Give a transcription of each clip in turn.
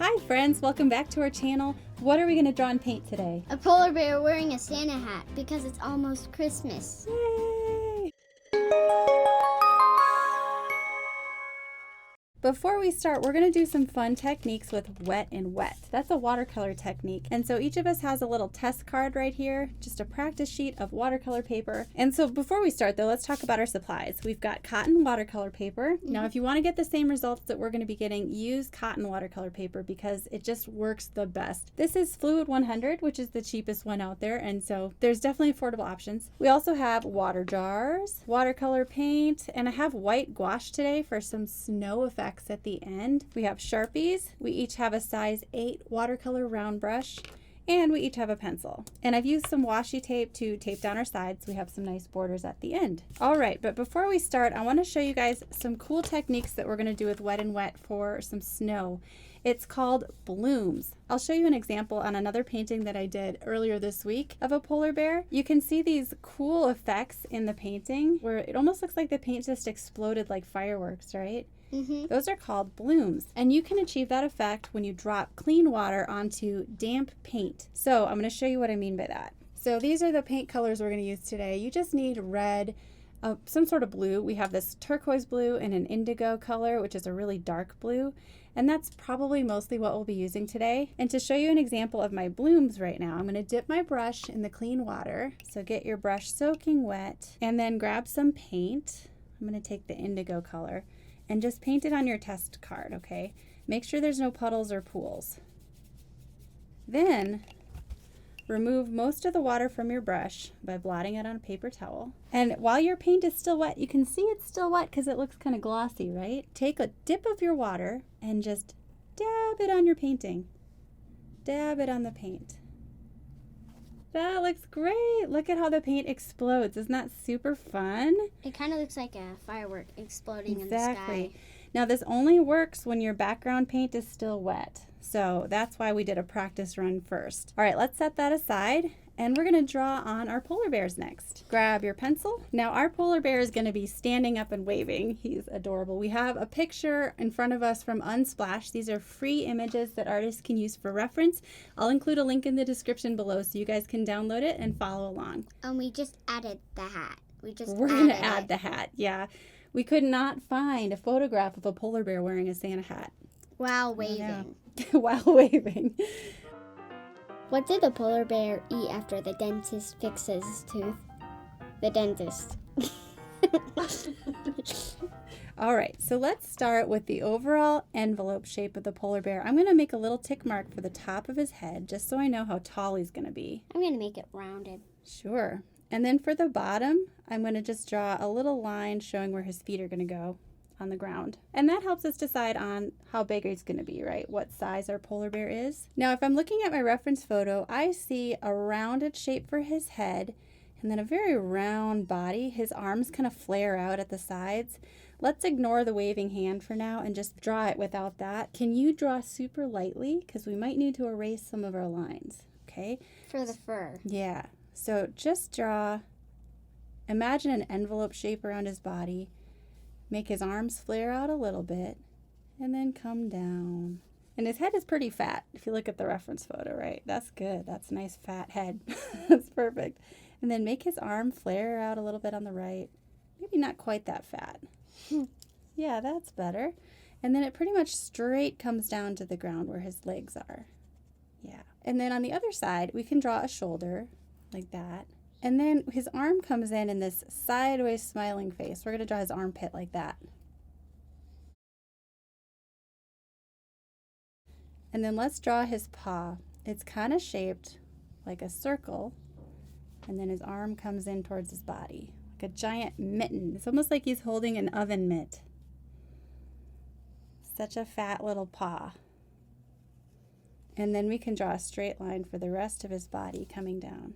Hi friends, welcome back to our channel. What are we going to draw and paint today? A polar bear wearing a Santa hat because it's almost Christmas. Yay! Before we start, we're going to do some fun techniques with wet and wet. That's a watercolor technique. And so each of us has a little test card right here, just a practice sheet of watercolor paper. And so before we start though, let's talk about our supplies. We've got cotton watercolor paper. Now, if you want to get the same results that we're going to be getting, use cotton watercolor paper because it just works the best. This is Fluid 100, which is the cheapest one out there. And so there's definitely affordable options. We also have water jars, watercolor paint, and I have white gouache today for some snow effects at the end. We have Sharpies. We each have a size 8 watercolor round brush, and we each have a pencil. And I've used some washi tape to tape down our sides so we have some nice borders at the end. All right, but before we start, I want to show you guys some cool techniques that we're going to do with wet and wet for some snow. It's called blooms. I'll show you an example on another painting that I did earlier this week of a polar bear. You can see these cool effects in the painting where it almost looks like the paint just exploded like fireworks, right? Those are called blooms, and you can achieve that effect when you drop clean water onto damp paint. So I'm going to show you what I mean by that. So these are the paint colors we're going to use today. You just need red, some sort of blue. We have this turquoise blue and an indigo color, which is a really dark blue, and that's probably mostly what we'll be using today. And to show you an example of my blooms right now, I'm going to dip my brush in the clean water. So get your brush soaking wet and then grab some paint. I'm going to take the indigo color and just paint it on your test card, okay? Make sure there's no puddles or pools. Then remove most of the water from your brush by blotting it on a paper towel. And while your paint is still wet, you can see it's still wet because it looks kind of glossy, right? Take a dip of your water and just dab it on your painting. Dab it on the paint. That looks great. Look at how the paint explodes. Isn't that super fun? It kind of looks like a firework exploding in the sky. Now this only works when your background paint is still wet. So that's why we did a practice run first. All right, let's set that aside. And we're going to draw on our polar bears next. Grab your pencil. Now our polar bear is going to be standing up and waving. He's adorable. We have a picture in front of us from Unsplash. These are free images that artists can use for reference. I'll include a link in the description below so you guys can download it and follow along. And we just added the hat. We're going to add the hat, yeah. We could not find a photograph of a polar bear wearing a Santa hat. While waving. While waving. What did the polar bear eat after the dentist fixes his tooth? The dentist. All right, so let's start with the overall envelope shape of the polar bear. I'm going to make a little tick mark for the top of his head just so I know how tall he's going to be. I'm going to make it rounded. Sure. And then for the bottom, I'm going to just draw a little line showing where his feet are going to go on the ground. And that helps us decide on how big he's going to be, right? What size our polar bear is. Now, if I'm looking at my reference photo, I see a rounded shape for his head and then a very round body. His arms kind of flare out at the sides. Let's ignore the waving hand for now and just draw it without that. Can you draw super lightly? Because we might need to erase some of our lines, okay? For the fur. Yeah. So just draw, imagine an envelope shape around his body. Make his arms flare out a little bit and then come down. And his head is pretty fat if you look at the reference photo, right? That's good. That's a nice fat head. That's perfect. And then make his arm flare out a little bit on the right. Maybe not quite that fat. Yeah, that's better. And then it pretty much straight comes down to the ground where his legs are. Yeah. And then on the other side, we can draw a shoulder like that. And then his arm comes in this sideways smiling face. We're going to draw his armpit like that. And then let's draw his paw. It's kind of shaped like a circle. And then his arm comes in towards his body, like a giant mitten. It's almost like he's holding an oven mitt. Such a fat little paw. And then we can draw a straight line for the rest of his body coming down.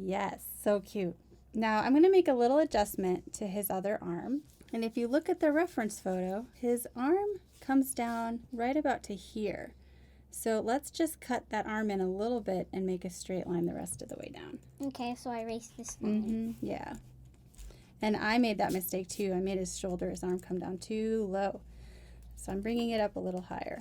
Yes, so cute. Now I'm going to make a little adjustment to his other arm. And if you look at the reference photo, his arm comes down right about to here. So let's just cut that arm in a little bit and make a straight line the rest of the way down. Okay, so I erased this line. Yeah. And I made that mistake too. I made his shoulder, his arm come down too low. So I'm bringing it up a little higher.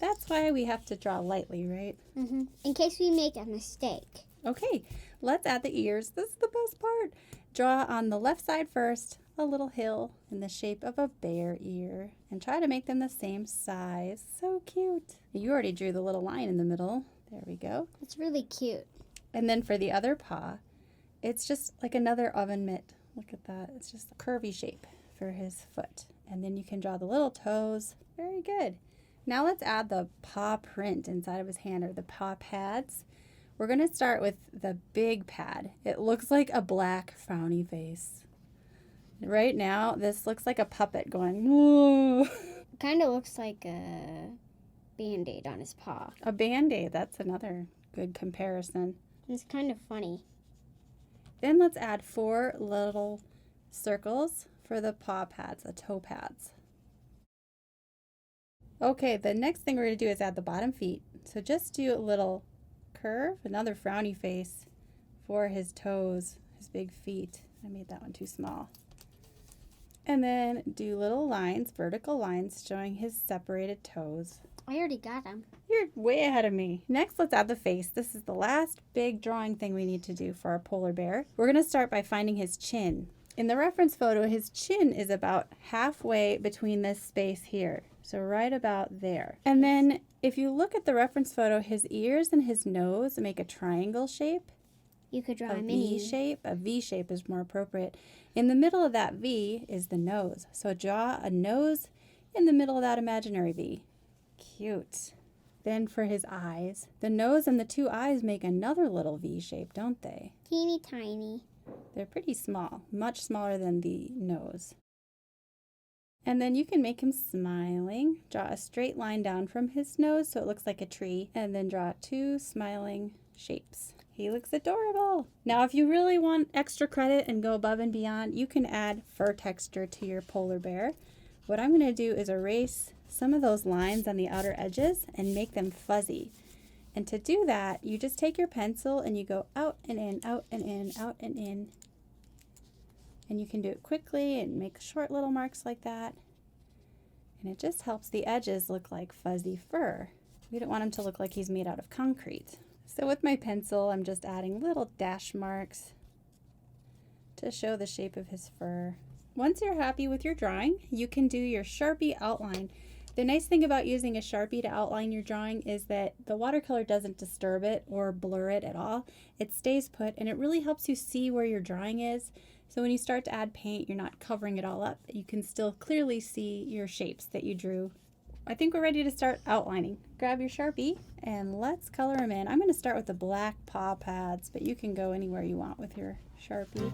That's why we have to draw lightly, right? In case we make a mistake. Okay, let's add the ears. This is the best part. Draw on the left side first, a little hill in the shape of a bear ear, and try to make them the same size. So cute. You already drew the little line in the middle. There we go. It's really cute. And then for the other paw, it's just like another oven mitt. Look at that. It's just a curvy shape for his foot. And then you can draw the little toes. Very good. Now let's add the paw print inside of his hand, or the paw pads. We're going to start with the big pad. It looks like a black frowny face. Right now, this looks like a puppet going, whoa. It kind of looks like a Band-Aid on his paw. A Band-Aid, that's another good comparison. It's kind of funny. Then let's add 4 little circles for the paw pads, the toe pads. Okay, the next thing we're going to do is add the bottom feet. So just do a little curve, another frowny face for his toes, his big feet. I made that one too small. And then do little lines, vertical lines, showing his separated toes. I already got him. You're way ahead of me. Next, let's add the face. This is the last big drawing thing we need to do for our polar bear. We're going to start by finding his chin. In the reference photo, his chin is about halfway between this space here. So right about there. And then if you look at the reference photo, his ears and his nose make a triangle shape. You could draw A a mini. V shape. A V shape is more appropriate. In the middle of that V is the nose. So draw a nose in the middle of that imaginary V. Cute. Then for his eyes, the nose and the 2 eyes make another little V shape, don't they? Teeny tiny. They're pretty small, much smaller than the nose. And then you can make him smiling. Draw a straight line down from his nose so it looks like a tree, and then draw 2 smiling shapes. He looks adorable. Now, if you really want extra credit and go above and beyond, you can add fur texture to your polar bear. What I'm going to do is erase some of those lines on the outer edges and make them fuzzy. And to do that, you just take your pencil and you go out and in, out and in, out and in. And you can do it quickly and make short little marks like that. And it just helps the edges look like fuzzy fur. We don't want him to look like he's made out of concrete. So with my pencil, I'm just adding little dash marks to show the shape of his fur. Once you're happy with your drawing, you can do your Sharpie outline. The nice thing about using a Sharpie to outline your drawing is that the watercolor doesn't disturb it or blur it at all. It stays put, and it really helps you see where your drawing is. So when you start to add paint, you're not covering it all up. You can still clearly see your shapes that you drew. I think we're ready to start outlining. Grab your Sharpie and let's color them in. I'm going to start with the black paw pads, but you can go anywhere you want with your Sharpie.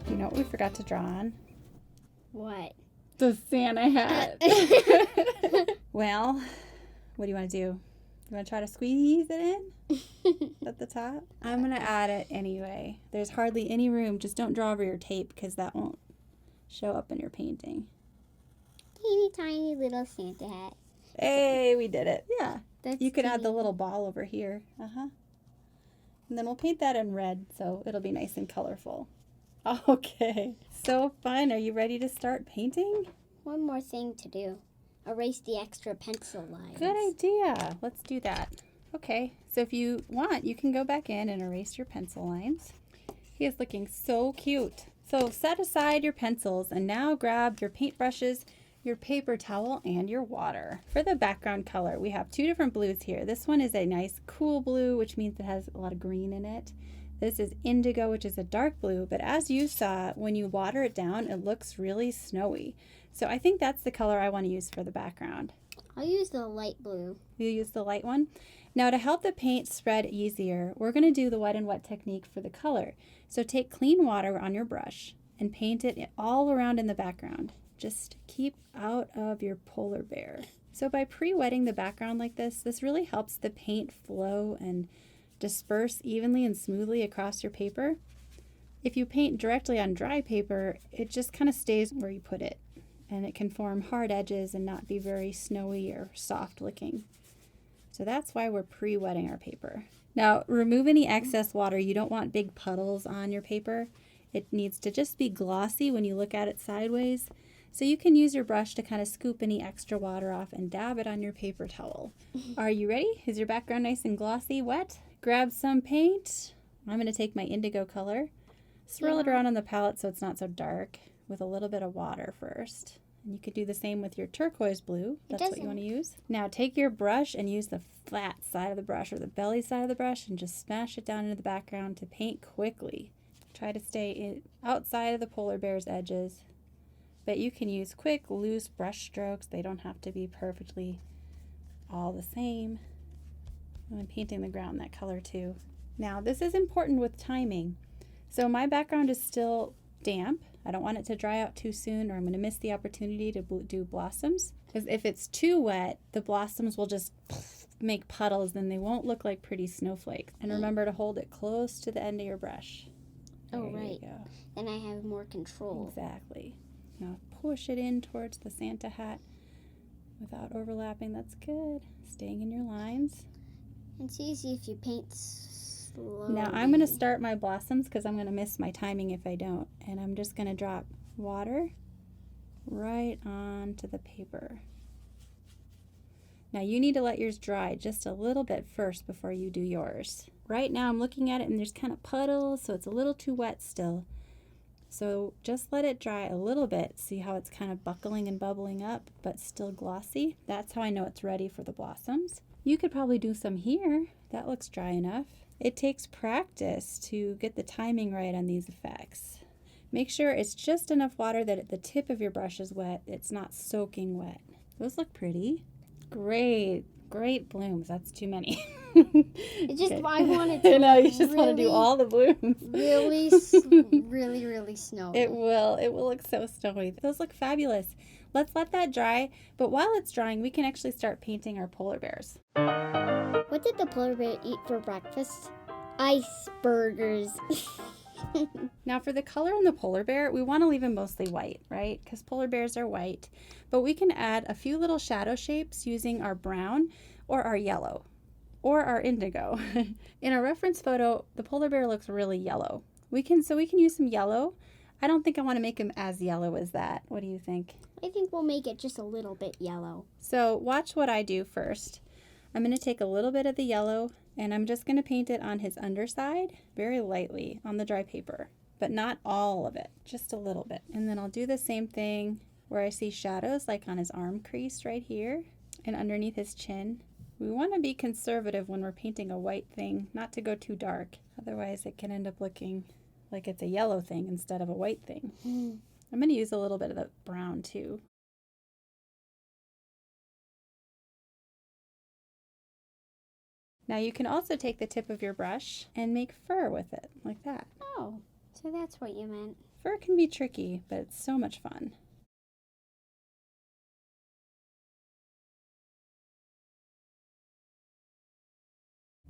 You know what we forgot to draw on? What? The Santa hat. Well, what do you want to do? You want to try to squeeze it in at the top? I'm going to add it anyway. There's hardly any room. Just don't draw over your tape because that won't show up in your painting. Teeny tiny little Santa hat. Hey, we did it. Yeah. That's You could add the teeny. little ball over here. And then we'll paint that in red so it'll be nice and colorful. Okay. So fun. Are you ready to start painting? One more thing to do. Erase the extra pencil lines. Good idea. Let's do that. Okay, so if you want, you can go back in and erase your pencil lines. He is looking so cute. So set aside your pencils and now grab your paintbrushes, your paper towel, and your water. For the background color, we have 2 different blues here. This one is a nice cool blue, which means it has a lot of green in it. This is indigo, which is a dark blue, but as you saw, when you water it down, it looks really snowy. So I think that's the color I want to use for the background. I'll use the light blue. You use the light one. Now to help the paint spread easier, we're going to do the wet and wet technique for the color. So take clean water on your brush and paint it all around in the background. Just keep out of your polar bear. So by pre-wetting the background like this really helps the paint flow and disperse evenly and smoothly across your paper. If you paint directly on dry paper, it just kind of stays where you put it, and it can form hard edges and not be very snowy or soft looking. So that's why we're pre-wetting our paper. Now, remove any excess water. You don't want big puddles on your paper. It needs to just be glossy when you look at it sideways. So you can use your brush to kind of scoop any extra water off and dab it on your paper towel. Are you ready? Is your background nice and glossy, wet? Grab some paint. I'm going to take my indigo color. Swirl it around on the palette so it's not so dark with a little bit of water first. And you could do the same with your turquoise blue. That's what you want to use. Now take your brush and use the flat side of the brush or the belly side of the brush and just smash it down into the background to paint quickly. Try to stay outside of the polar bear's edges, but you can use quick, loose brush strokes. They don't have to be perfectly all the same. I'm painting the ground that color too. Now this is important with timing. So my background is still damp. I don't want it to dry out too soon or I'm going to miss the opportunity to do blossoms. Because if it's too wet, the blossoms will just make puddles and they won't look like pretty snowflakes. And remember to hold it close to the end of your brush. Oh, right. Then I have more control. Exactly. Now push it in towards the Santa hat without overlapping. That's good. Staying in your lines. It's easy if you paint slowly. Now I'm going to start my blossoms because I'm going to miss my timing if I don't. And I'm just going to drop water right onto the paper. Now you need to let yours dry just a little bit first before you do yours. Right now I'm looking at it and there's kind of puddles, so it's a little too wet still. So just let it dry a little bit. See how it's kind of buckling and bubbling up, but still glossy? That's how I know it's ready for the blossoms. You could probably do some here. That looks dry enough. It takes practice to get the timing right on these effects. Make sure it's just enough water that the tip of your brush is wet. It's not soaking wet. Those look pretty. Great. Great blooms. That's too many. It's just I wanted to. I know, you just want to do all the blooms. Really snowy. It will look so snowy. Those look fabulous. Let's let that dry, but while it's drying, we can actually start painting our polar bears. What did the polar bear eat for breakfast? Icebergers. Now for the color on the polar bear, we want to leave him mostly white, right? Because polar bears are white. But we can add a few little shadow shapes using our brown or our yellow or our indigo. In our reference photo, the polar bear looks really yellow. We can use some yellow. I don't think I want to make him as yellow as that. What do you think? I think we'll make it just a little bit yellow. So watch what I do first. I'm going to take a little bit of the yellow and I'm just going to paint it on his underside very lightly on the dry paper, but not all of it, just a little bit. And then I'll do the same thing where I see shadows like on his arm crease right here and underneath his chin. We want to be conservative when we're painting a white thing, not to go too dark. Otherwise it can end up looking like it's a yellow thing instead of a white thing. I'm going to use a little bit of the brown too. Now you can also take the tip of your brush and make fur with it, like that. Oh, so that's what you meant. Fur can be tricky, but it's so much fun.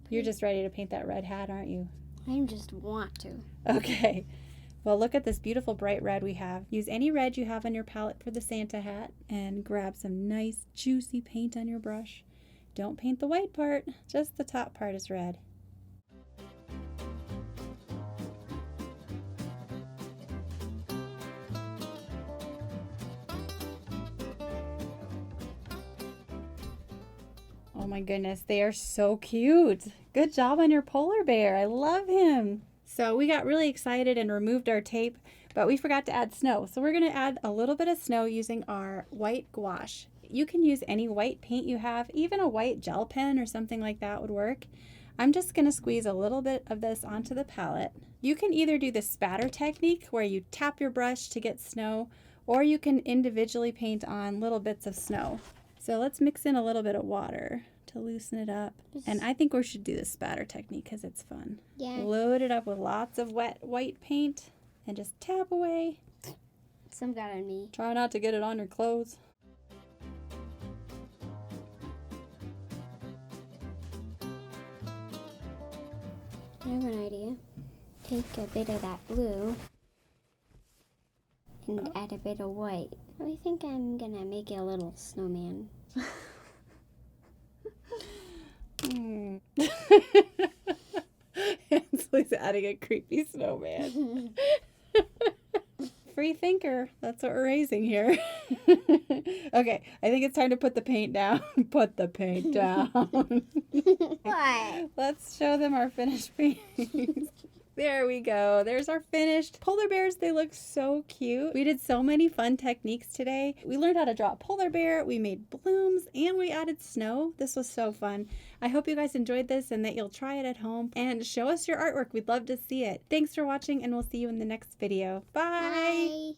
You're just ready to paint that red hat, aren't you? I just want to. Okay. Well, look at this beautiful bright red we have. Use any red you have on your palette for the Santa hat and grab some nice juicy paint on your brush. Don't paint the white part, just the top part is red. Oh my goodness, they are so cute. Good job on your polar bear. I love him. So we got really excited and removed our tape, but we forgot to add snow. So we're going to add a little bit of snow using our white gouache. You can use any white paint you have, even a white gel pen or something like that would work. I'm just going to squeeze a little bit of this onto the palette. You can either do the spatter technique where you tap your brush to get snow, or you can individually paint on little bits of snow. So let's mix in a little bit of water to loosen it up. And I think we should do the spatter technique because it's fun. Yeah. Load it up with lots of wet white paint and just tap away. Some got on me. Try not to get it on your clothes. I have an idea. Take a bit of that blue and add a bit of white. I think I'm gonna make it a little snowman. Ansley's adding a creepy snowman. Free thinker. That's what we're raising here. Okay, I think it's time to put the paint down. Put the paint down. What? Let's show them our finished paintings. There we go. There's our finished polar bears. They look so cute. We did so many fun techniques today. We learned how to draw a polar bear. We made blooms and we added snow. This was so fun. I hope you guys enjoyed this and that you'll try it at home and show us your artwork. We'd love to see it. Thanks for watching and we'll see you in the next video. Bye. Bye.